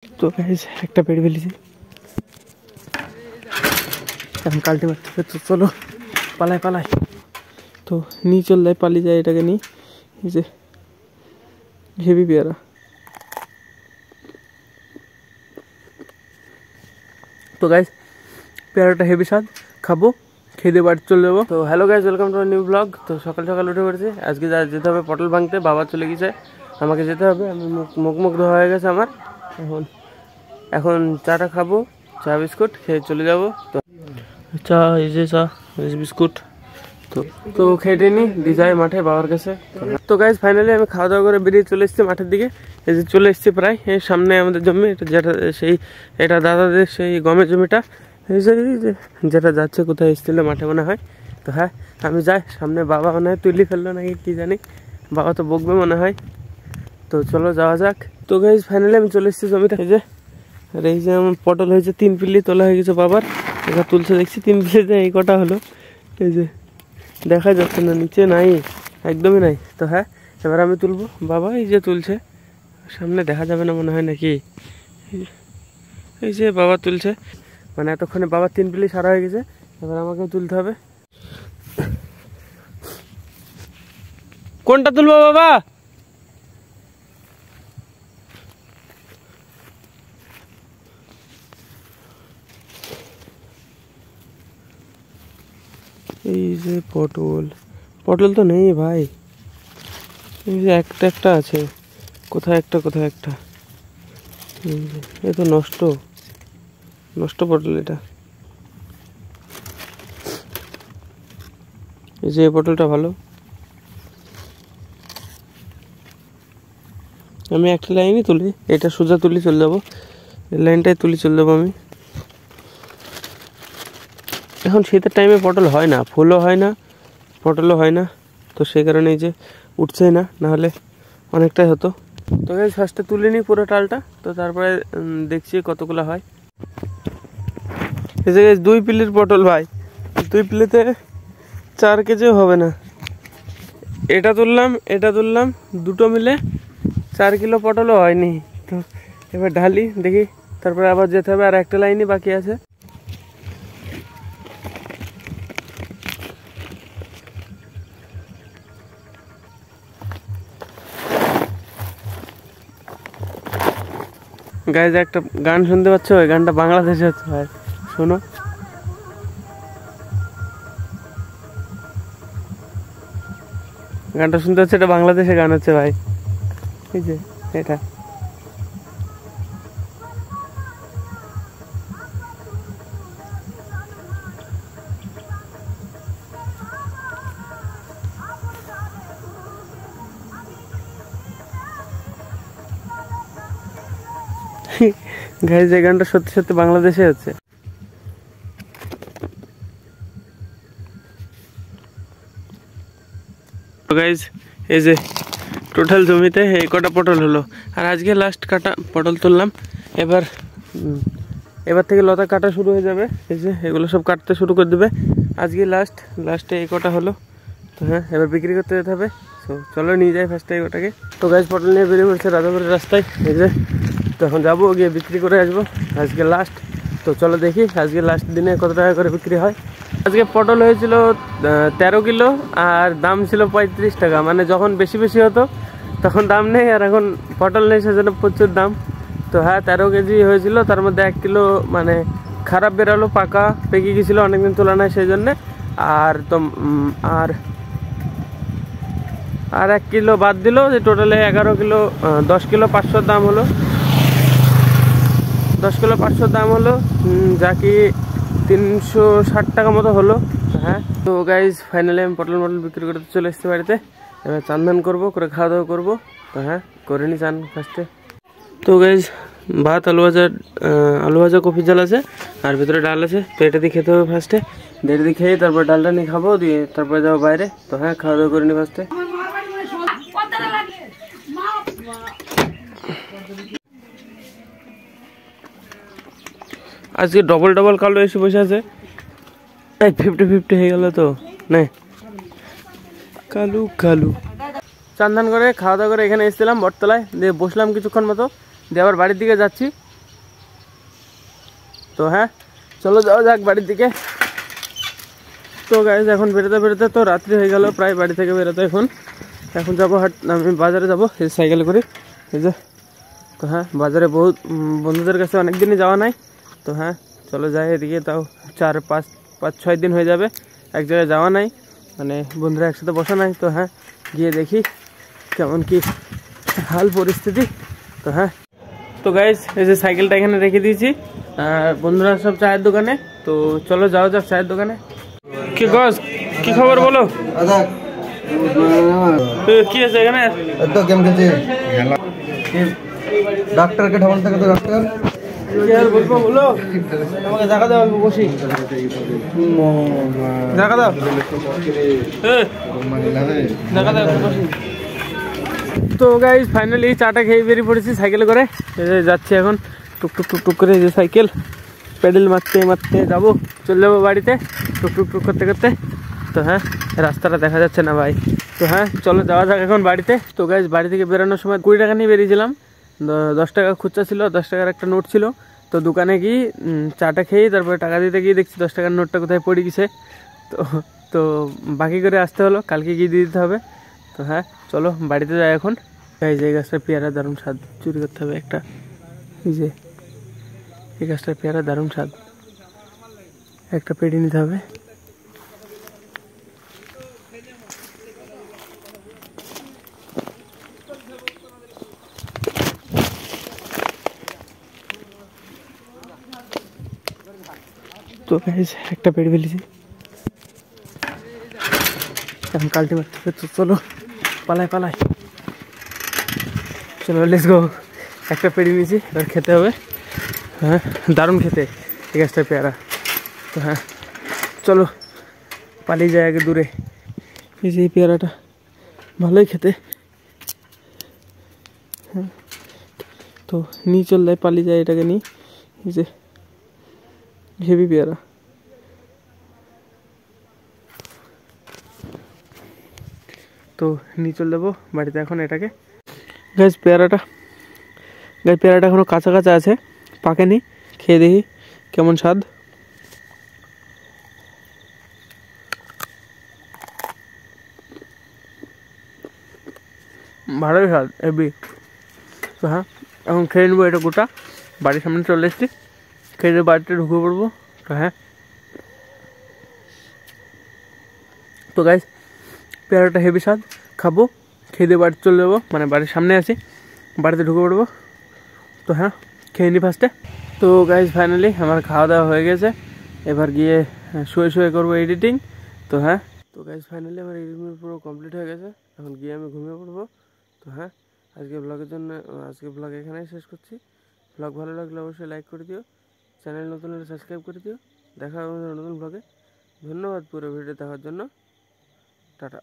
তো গাইস একটা পেড়ে ফেলেছি, এখন কালটি মারতে হবে। তো চলো পালায় পালায়, তো নিয়ে চল যায়, পালিয়ে যায় এটাকে নিয়ে। এই যে হেভি পেয়ারা, তো গাইস পেয়ারাটা হেভি স্বাদ, খাবো, খেয়ে দিয়ে বাড়ি চলে যাবো। তো hello guys, welcome to new blog. তো সকাল সকাল উঠে পড়েছি, আজকে যেতে হবে পটল ভাঙতে। বাবা চলে গেছে, আমাকে যেতে হবে। আমি মুখ ধোয়া হয়ে গেছে আমার। এখন চাটা খাবো, চা বিস্কুট খেয়ে চলে যাবো। তো চা, এই যে চা বিস্কুট, তো খেটে নি দিয়ে যায় মাঠে বাবার কাছে। তো গাইজ ফাইনালি আমি খাওয়া দাওয়া করে বেরিয়ে চলে এসেছি মাঠের দিকে। এই যে চলে এসেছি প্রায়, এই সামনে আমাদের জমি, এটা যেটা এটা দাদাদের সেই গমের জমিটা। এই যে যেটা যাচ্ছে কোথায় এসেছিল মাঠে মনে হয়। তো হ্যাঁ আমি যাই, সামনে বাবা মনে হয় তুলি ফেললো নাকি কি জানি, বাবা তো বকবে মনে হয়। তো চলো যাওয়া যাক। তো গাইজ ফাইনালি আমি চলে এসেছি জমিতে। এই যে আর এই যে আমার পটল হয়েছে, 3 পিলি তোলা হয়ে গেছে বাবার। এটা তুলছে দেখছি 3 পিলিতে এই কটা হলো। এই যে দেখা যাচ্ছে না, নিচে নাই, একদমই নাই। তো হ্যাঁ এবার আমি তুলবো, বাবা এই যে তুলছে, সামনে দেখা যাবে না মনে হয় নাকি। এই যে বাবা তুলছে, মানে এতক্ষণে বাবার 3 পিলি সারা হয়ে গেছে, এবার আমাকেও তুলতে হবে। কোনটা তুলবো বাবা? এই যে পটল তো নেই ভাই, এই যে একটা একটা আছে, কোথায় একটা কোথায় একটা। এ তো নষ্ট পটল এটা। এই যে এই পটলটা ভালো, আমি একটা লাইনই তুলি, এটা সোজা তুলি চলে যাবো, এই লাইনটাই তুলি চলে যাবো আমি। এখন শীতের টাইমে পটল হয় না, ফুলও হয় না, পটলও হয় না, তো সেই কারণে এই যে উঠছেই না, নাহলে অনেকটাই হতো। তো এই ফার্স্টে তুলে নিই পুরো টালটা, তো তারপরে দেখছি কতগুলো হয়। এই যে 2 পিলির পটল ভাই, 2 পিলিতে 4 কেজিও হবে না। এটা তুললাম দুটো মিলে 4 কিলো পটলও হয়নি। তো এবার ঢালি দেখি, তারপরে আবার যেতে হবে, আর একটা লাইনই বাকি আছে। গাইজ একটা গান শুনতে পাচ্ছ, ওই গানটা বাংলাদেশে হচ্ছে ভাই, শোনো। গানটা শুনতে হচ্ছে, এটা বাংলাদেশে গান হচ্ছে ভাই, এই যে এটা। গাইজ এই গানটা সত্যি সত্যি বাংলাদেশে হচ্ছে। গাইজ এই যে টোটাল জমিতে এই কটা পটল হলো, আর আজকে লাস্ট কাটা পটল তুললাম। এবার থেকে লতা কাটা শুরু হয়ে যাবে, এই যে এগুলো সব কাটতে শুরু করে দেবে। আজকে লাস্টে এই কটা হলো। তো হ্যাঁ এবার বিক্রি করতে যেতে হবে, তো চলো নিয়ে যাই ফার্স্টে এই কটাকে। তো গাইজ পটল নিয়ে বেরিয়ে পড়ছে রাজাপুরের রাস্তায়, এই যে। তো এখন যাবো, গিয়ে বিক্রি করে আসবো, আজকে লাস্ট। তো চলো দেখি আজকে লাস্ট দিনে কত টাকা করে বিক্রি হয়। আজকে পটল হয়েছিল 13 কিলো, আর দাম ছিল 35 টাকা। মানে যখন বেশি বেশি হতো তখন দাম নেই, আর এখন পটল নেই সেজন্য প্রচুর দাম। তো হ্যাঁ 13 কেজি হয়েছিল, তার মধ্যে 1 কিলো মানে খারাপ বেরালো, পেকে গেছিলো অনেকদিন তোলা নাই সেই জন্যে। আর তো আর 1 কিলো বাদ দিল, যে টোটালে 11 কিলো, 10 কিলো 500 দাম হলো। 10 কিলো 500 দাম হলো, যা কি 360 টাকা মতো হলো। হ্যাঁ তো গাইজ ফাইনালি আমি পটল বিক্রি করতে চলে এসেছি বাড়িতে। এবার চান ধান করবো, করে খাওয়া দাওয়া করবো। তো হ্যাঁ করে নি চান ফার্স্টে। তো গাইজ ভাত, আলু ভাজা কফি জাল আছে, আর ভিতরে ডাল আছে। তো এটা দিয়ে খেতে হবে ফার্স্টে, এটা দিয়ে খেয়ে তারপর ডালটা নিয়ে খাবো, দিয়ে তারপরে যাবো বাইরে। তো হ্যাঁ খাওয়া দাওয়া করে নি ফার্স্টে। আজকে ডবল কালো এসে বসে আছে, 50-50 হয়ে গেল। তো না কালু চান ধান করে খাওয়া দাওয়া করে এখানে এসেছিলাম বটতলায়, দিয়ে বসলাম কিছুক্ষণ মতো, দিয়ে আবার বাড়ির দিকে যাচ্ছি। তো হ্যাঁ চলো যাওয়া যাক বাড়ির দিকে। তো গাইজ এখন বেরোতে বেরোতে তো রাত্রি হয়ে গেল প্রায়, বাড়ি থেকে বেরোতে এখন যাবো আমি বাজারে যাবো এই সাইকেলে করে, এই যে। তো হ্যাঁ বাজারে বহুত বন্ধুদের কাছে অনেক দিনই যাওয়া নাই, তো হ্যাঁ চলো যাই। এদিকে তাও 4-5-6 দিন হয়ে যাবে এক জায়গায় যাওয়া নাই, মানে বন্ধুরা একসাথে বসা নাই। তো হ্যাঁ গিয়ে দেখি কেমন কি হাল পরিস্থিতি। তো হ্যাঁ তো গাইজ এই যে সাইকেলটা এখানে রেখে দিয়েছি, আর বন্ধুরা সব চায়ের দোকানে। তো চলো যাওয়া যাক চায়ের দোকানে। কি গস, কি খবর বলো? কি আছে এখানে? তো গেম খেলছি, ডাক্তারকে ঠাকুর থাকে তো ডাক্তার কি আর বলবো বলো, আমাকে দেখা দাও, অল্প বসি দেখা দাও, দেখা দাও বসি। তো গাইজ ফাইনালি চাটা খেয়ে বেরিয়ে পড়েছি সাইকেলে করে, যাচ্ছি এখন টুকটুক টুকটুক করে, যে সাইকেল প্যাডেল মারতে মারতে যাবো, চলে যাবো বাড়িতে টুকটুক টুক করতে করতে। তো হ্যাঁ রাস্তাটা দেখা যাচ্ছে না ভাই। তো হ্যাঁ চলো যাওয়া যাক এখন বাড়িতে। তো গাইজ বাড়ি থেকে বেরোনোর সময় 20 টাকা নিয়ে বেরিয়েছিলাম, 10 টাকা খুচরা ছিল, 10 টাকার একটা নোট ছিল। তো দোকানে গিয়ে চাটা খেয়ে তারপরে টাকা দিতে গিয়ে দেখছি 10 টাকার নোটটা কোথায় পড়ে গেছে। তো তো বাকি করে আসতে হলো, কালকে গিয়ে দিয়ে দিতে হবে। তো হ্যাঁ চলো বাড়িতে যাই এখন। গাইজ এই গাছটা পেয়ারা দারুণ স্বাদ, চুরি করতে হবে একটা, এই যে এই গাছটার পেয়ারা দারুণ স্বাদ, একটা পেড়ে নিতে হবে। তো গাইজ একটা পেড়ে ফেলেছি, এখন কালটি মারতে হবে। তো চলো পালাই পালাই, চলো লেটস গো। একটা পেড়ে নিয়েছি, এবার খেতে হবে। হ্যাঁ দারুণ খেতে এই গাছটার পেয়ারা। তো হ্যাঁ চলো পালিয়ে যায় আগে দূরে। এই যে এই পেয়ারাটা ভালোই খেতে, হ্যাঁ তো নিয়ে চল যায়, পালিয়ে যায় এটাকে নিয়ে। এই যে হেভি পেয়ারা, তো নিয়ে চলে যাবো বাড়িতে এখন এটাকে। গাছ পেয়ারাটা এখনো কাঁচা কাঁচা আছে, পাকেনি, খেয়ে দেখি কেমন স্বাদ। ভালোই স্বাদ হেভি। তো হ্যাঁ এখন খেয়ে নেবো এটা গোটা, বাড়ির সামনে চলে এসেছি, খেয়ে বাড়িতে ঢুকে পড়বো। তো হ্যাঁ তো গাইস পেয়ারাটা হেভি স্বাদ, খাবো, খেয়ে দিয়ে বাড়িতে চলে যাবো, মানে বাড়ির সামনে আছি, বাড়িতে ঢুকে পড়বো। তো হ্যাঁ খেয়ে নিই ফার্স্টে। তো গাইস ফাইনালি আমার খাওয়া দাওয়া হয়ে গেছে, এবার গিয়ে শুয়ে করবো এডিটিং। তো হ্যাঁ তো গাইস ফাইনালি আমার এডিটিং পুরো কমপ্লিট হয়ে গেছে, এখন গিয়ে আমি ঘুমিয়ে পড়বো। তো হ্যাঁ আজকে ব্লগ এখানেই শেষ করছি। ব্লগ ভালো লাগলে অবশ্যই লাইক করে দিও, চ্যানেল নতুন হলে সাবস্ক্রাইব করে দিও। দেখা হবে নতুন ব্লগে। ধন্যবাদ পুরো ভিডিও দেখার জন্য, টাটা।